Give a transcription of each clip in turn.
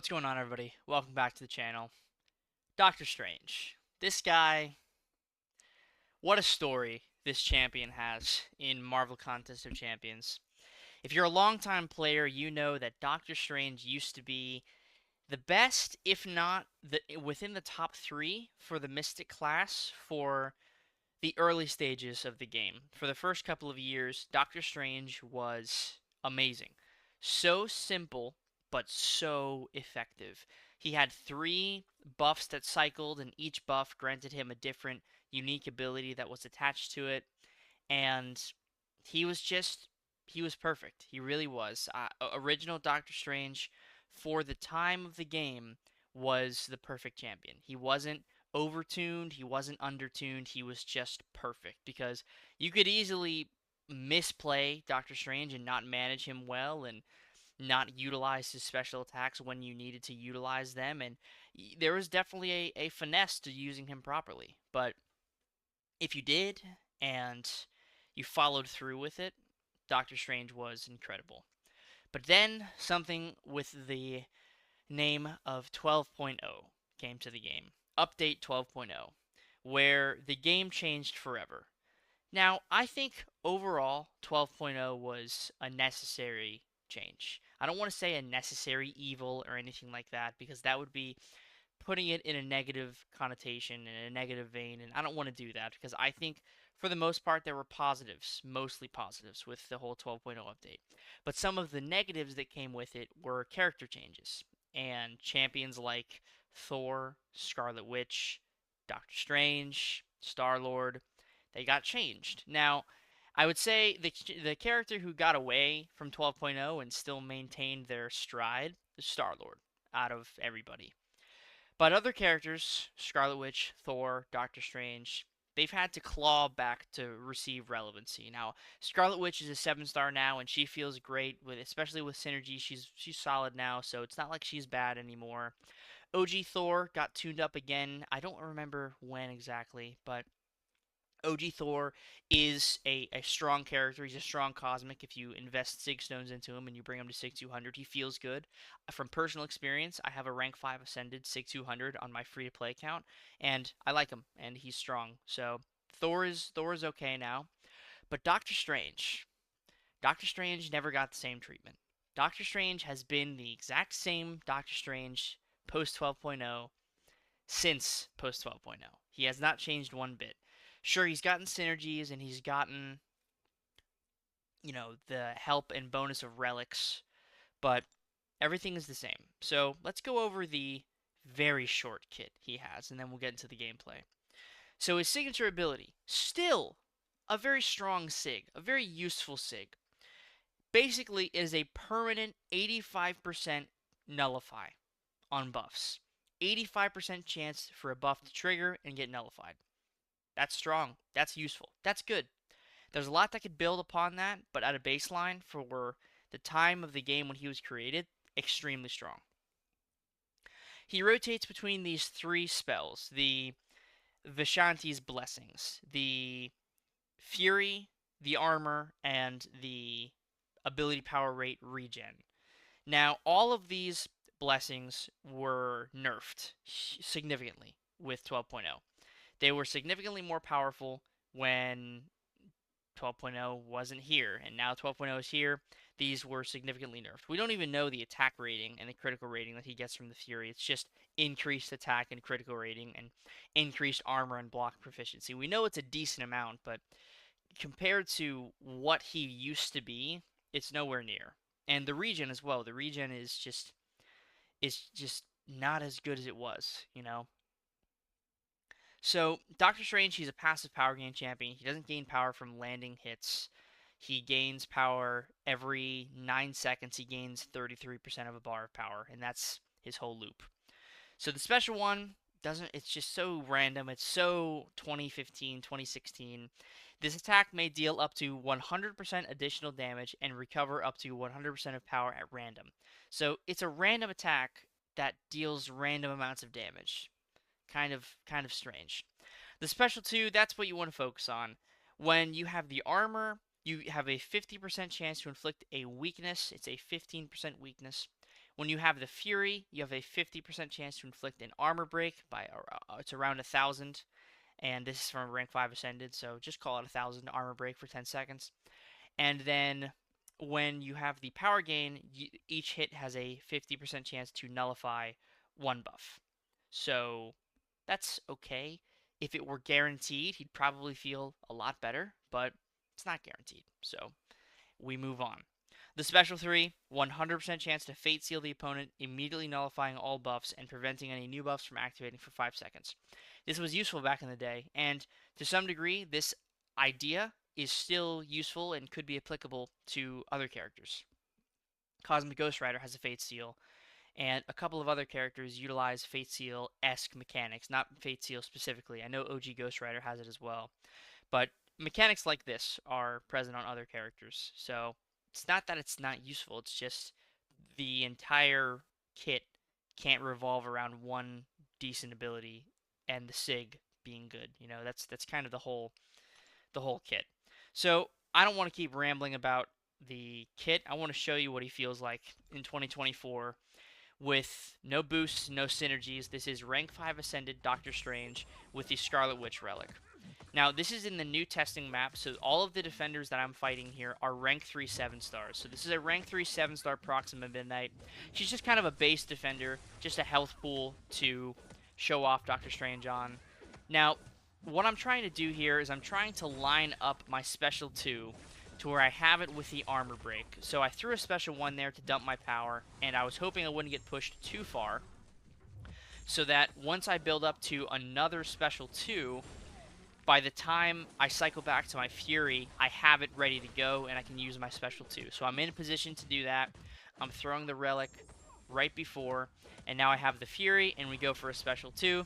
What's going on, everybody? Welcome back to the channel. Doctor Strange. This guy, what a story this champion has in Marvel Contest of Champions. If you're a longtime player, you know that Doctor Strange used to be the best, if not within the top three for the Mystic class for the early stages of the game. For the first couple of years, Doctor Strange was amazing. So simple, but so effective. He had three buffs that cycled, and each buff granted him a different, unique ability that was attached to it. And he was just, he was perfect. He really was. Original Doctor Strange, for the time of the game, was the perfect champion. He wasn't overtuned, he wasn't undertuned, he was just perfect because you could easily misplay Doctor Strange and not manage him well and not utilize his special attacks when you needed to utilize them, and there was definitely a finesse to using him properly. But if you did and you followed through with it, Doctor Strange was incredible. But then something with the name of 12.0 came to the game. Update 12.0, where the game changed forever. Now, I think overall 12.0 was a necessary change. I don't want to say a necessary evil or anything like that because that would be putting it in a negative connotation, in a negative vein, and I don't want to do that because I think for the most part there were positives, mostly positives with the whole 12.0 update. But some of the negatives that came with it were character changes and champions like Thor, Scarlet Witch, Doctor Strange, Star-Lord, they got changed. Now, I would say the character who got away from 12.0 and still maintained their stride is Star-Lord out of everybody. But other characters, Scarlet Witch, Thor, Doctor Strange, they've had to claw back to receive relevancy. Now, Scarlet Witch is a 7-star now, and she feels great with, especially with synergy. She's solid now, so it's not like she's bad anymore. OG Thor got tuned up again. I don't remember when exactly, but OG Thor is a strong character. He's a strong cosmic. If you invest Sig Stones into him and you bring him to Sig 200, he feels good. From personal experience, I have a rank 5 ascended Sig 200 on my free to play account, and I like him, and he's strong. So Thor is okay now. But Doctor Strange never got the same treatment. Doctor Strange has been the exact same Doctor Strange post 12.0 since post 12.0. He has not changed one bit. Sure, he's gotten synergies and he's gotten, the help and bonus of relics, but everything is the same. So let's go over the very short kit he has, and then we'll get into the gameplay. So his signature ability, still a very strong Sig, a very useful Sig. Basically, it is a permanent 85% nullify on buffs. 85% chance for a buff to trigger and get nullified. That's strong. That's useful. That's good. There's a lot that could build upon that, but at a baseline for the time of the game when he was created, extremely strong. He rotates between these three spells, the Vishanti's Blessings, the Fury, the Armor, and the Ability Power Rate Regen. Now, all of these blessings were nerfed significantly with 12.0. They were significantly more powerful when 12.0 wasn't here, and now 12.0 is here. These were significantly nerfed. We don't even know the attack rating and the critical rating that he gets from the Fury. It's just increased attack and critical rating and increased armor and block proficiency. We know it's a decent amount, but compared to what he used to be, it's nowhere near. And the regen as well. The regen is just not as good as it was. So, Doctor Strange, he's a passive power gain champion. He doesn't gain power from landing hits. He gains power every 9 seconds. He gains 33% of a bar of power, and that's his whole loop. So the special one doesn't, it's just so random. It's so 2015, 2016. This attack may deal up to 100% additional damage and recover up to 100% of power at random. So it's a random attack that deals random amounts of damage. Kind of strange. The special 2, that's what you want to focus on. When you have the armor, you have a 50% chance to inflict a weakness. It's a 15% weakness. When you have the Fury, you have a 50% chance to inflict an armor break by it's around 1,000, and this is from rank 5 Ascended, so just call it 1,000 armor break for 10 seconds. And then when you have the power gain, each hit has a 50% chance to nullify one buff. So that's okay. If it were guaranteed, he'd probably feel a lot better, but it's not guaranteed. So we move on. The special 3, 100% chance to Fate Seal the opponent, immediately nullifying all buffs and preventing any new buffs from activating for 5 seconds. This was useful back in the day, and to some degree, this idea is still useful and could be applicable to other characters. Cosmic Ghost Rider has a Fate Seal, and a couple of other characters utilize Fate Seal-esque mechanics, not Fate Seal specifically. I know OG Ghost Rider has it as well, but mechanics like this are present on other characters, so it's not that it's not useful, it's just the entire kit can't revolve around one decent ability and the SIG being good. You know, that's kind of the whole kit. So I don't want to keep rambling about the kit. I want to show you what he feels like in 2024 with no boosts, no synergies. This is rank 5 Ascended Doctor Strange with the Scarlet Witch Relic. Now, this is in the new testing map, so all of the defenders that I'm fighting here are rank 3 7-stars. So this is a rank 3 7-star Proxima Midnight. She's just kind of a base defender, just a health pool to show off Doctor Strange on. Now, what I'm trying to do here is I'm trying to line up my special 2 to where I have it with the armor break. So I threw a special 1 there to dump my power, and I was hoping I wouldn't get pushed too far, so that once I build up to another special 2, by the time I cycle back to my Fury, I have it ready to go, and I can use my special 2. So I'm in a position to do that. I'm throwing the Relic right before, and now I have the Fury, and we go for a special 2.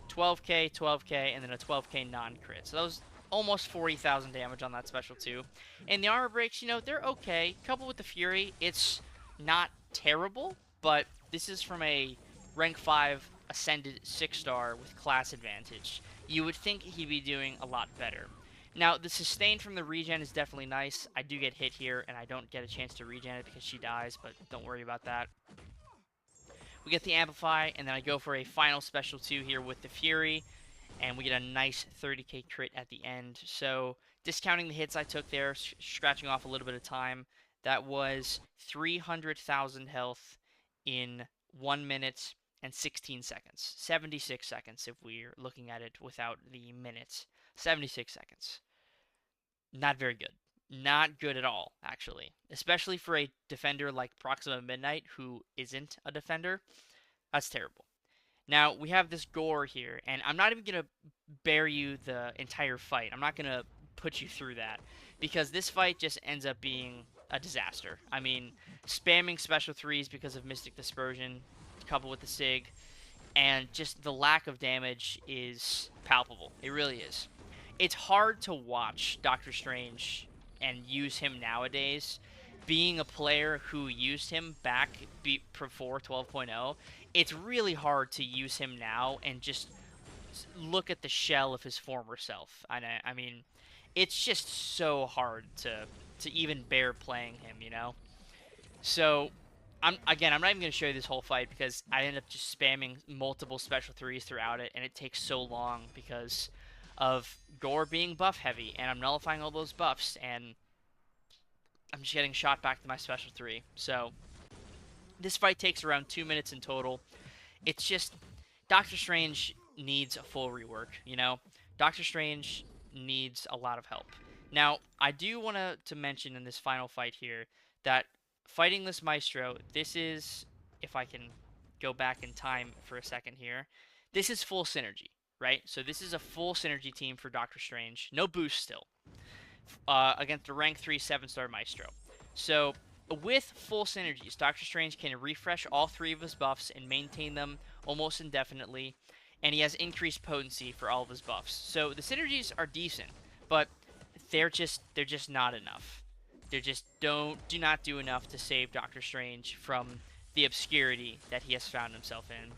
12k, 12k, and then a 12k non-crit. So that was almost 40,000 damage on that special 2. And the armor breaks, you know, they're okay. Coupled with the Fury, it's not terrible, but this is from a rank 5 Ascended 6-star with class advantage. You would think he'd be doing a lot better. Now, the sustain from the regen is definitely nice. I do get hit here, and I don't get a chance to regen it because she dies, but don't worry about that. We get the Amplify, and then I go for a final special 2 here with the Fury, and we get a nice 30k crit at the end. So, discounting the hits I took there, scratching off a little bit of time, that was 300,000 health in 1 minute and 16 seconds. 76 seconds if we're looking at it without the minutes. 76 seconds. Not very good. Not good at all, actually. Especially for a defender like Proxima Midnight, who isn't a defender. That's terrible. Now, we have this Gore here, and I'm not even going to bear you the entire fight. I'm not going to put you through that, because this fight just ends up being a disaster. I mean, spamming special 3s because of Mystic Dispersion, coupled with the SIG, and just the lack of damage is palpable. It really is. It's hard to watch Doctor Strange and use him nowadays. Being a player who used him back before 12.0, it's really hard to use him now and just look at the shell of his former self. I mean, it's just so hard to even bear playing him, you know? So, I'm not even going to show you this whole fight because I end up just spamming multiple special 3s throughout it, and it takes so long because of Gore being buff heavy, and I'm nullifying all those buffs, and I'm just getting shot back to my special 3. So, this fight takes around 2 minutes in total. It's just, Doctor Strange needs a full rework, you know? Doctor Strange needs a lot of help. Now, I do want to mention in this final fight here that fighting this Maestro, this is, if I can go back in time for a second here, this is full synergy, right? So this is a full synergy team for Doctor Strange. No boost still. Against a rank 3 7-star Maestro. So with full synergies, Doctor Strange can refresh all 3 of his buffs and maintain them almost indefinitely, and he has increased potency for all of his buffs. So the synergies are decent, but they're just not enough. They just do not do enough to save Doctor Strange from the obscurity that he has found himself in.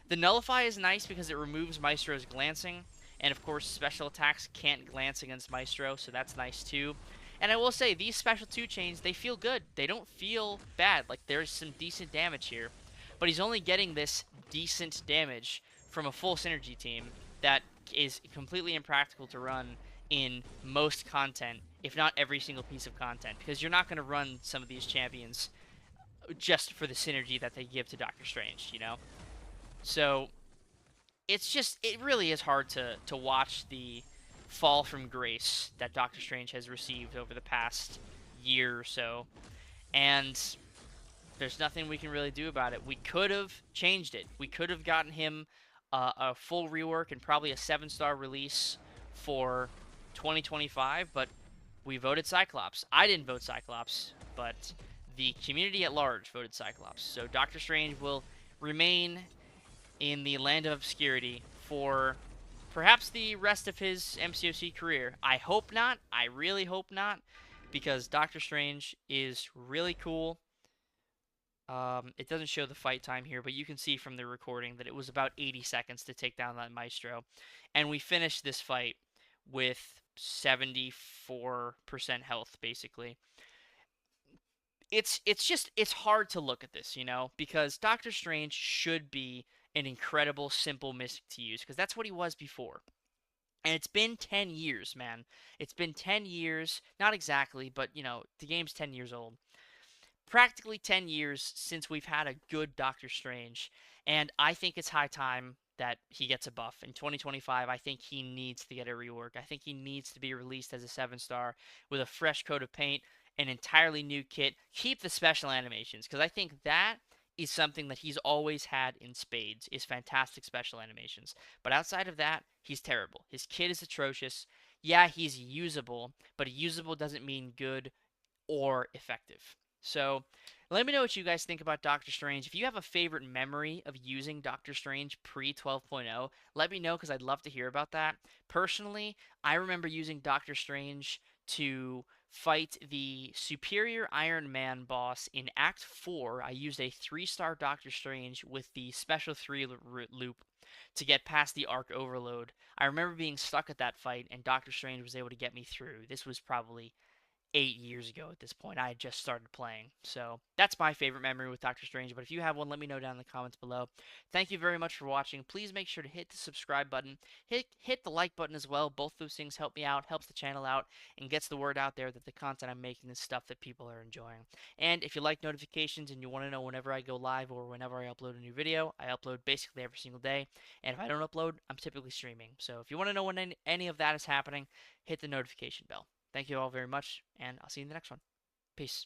The Nullify is nice because it removes Maestro's glancing, and of course special attacks can't glance against Maestro, so that's nice too. And I will say, these special 2 chains, they feel good. They don't feel bad. Like, there's some decent damage here. But he's only getting this decent damage from a full synergy team that is completely impractical to run in most content, if not every single piece of content, because you're not going to run some of these champions just for the synergy that they give to Doctor Strange, you know? So it really is hard to watch the fall from grace that Doctor Strange has received over the past year or so, and there's nothing we can really do about it. We could have changed it. We could have gotten him a full rework and probably a 7-star release for 2025, but we voted Cyclops. I didn't vote Cyclops, but the community at large voted Cyclops. So Doctor Strange will remain in the land of obscurity for perhaps the rest of his MCOC career. I hope not. I really hope not, because Doctor Strange is really cool. It doesn't show the fight time here, but you can see from the recording that it was about 80 seconds to take down that Maestro. And we finished this fight with 74% health, basically. It's hard to look at this, you know, because Doctor Strange should be an incredible, simple mystic to use, because that's what he was before. And it's been 10 years, man. It's been 10 years, not exactly, but, you know, the game's 10 years old. Practically 10 years since we've had a good Doctor Strange, and I think it's high time that he gets a buff. In 2025, I think he needs to get a rework. I think he needs to be released as a 7-star with a fresh coat of paint, an entirely new kit. Keep the special animations, because I think that is something that he's always had in spades, is fantastic special animations. But outside of that, he's terrible. His kit is atrocious. Yeah, he's usable, but usable doesn't mean good or effective. So let me know what you guys think about Doctor Strange. If you have a favorite memory of using Doctor Strange pre 12.0, let me know, because I'd love to hear about that. Personally, I remember using Doctor Strange to fight the Superior Iron Man boss in Act 4. I used a 3-star Doctor Strange with the Special 3 loop to get past the Arc Overload. I remember being stuck at that fight, and Doctor Strange was able to get me through. This was probably 8 years ago at this point. I had just started playing. So that's my favorite memory with Doctor Strange. But if you have one, let me know down in the comments below. Thank you very much for watching. Please make sure to hit the subscribe button. Hit the like button as well. Both those things help me out, helps the channel out, and gets the word out there that the content I'm making is stuff that people are enjoying. And if you like notifications and you want to know whenever I go live or whenever I upload a new video, I upload basically every single day. And if I don't upload, I'm typically streaming. So if you want to know when any of that is happening, hit the notification bell. Thank you all very much, and I'll see you in the next one. Peace.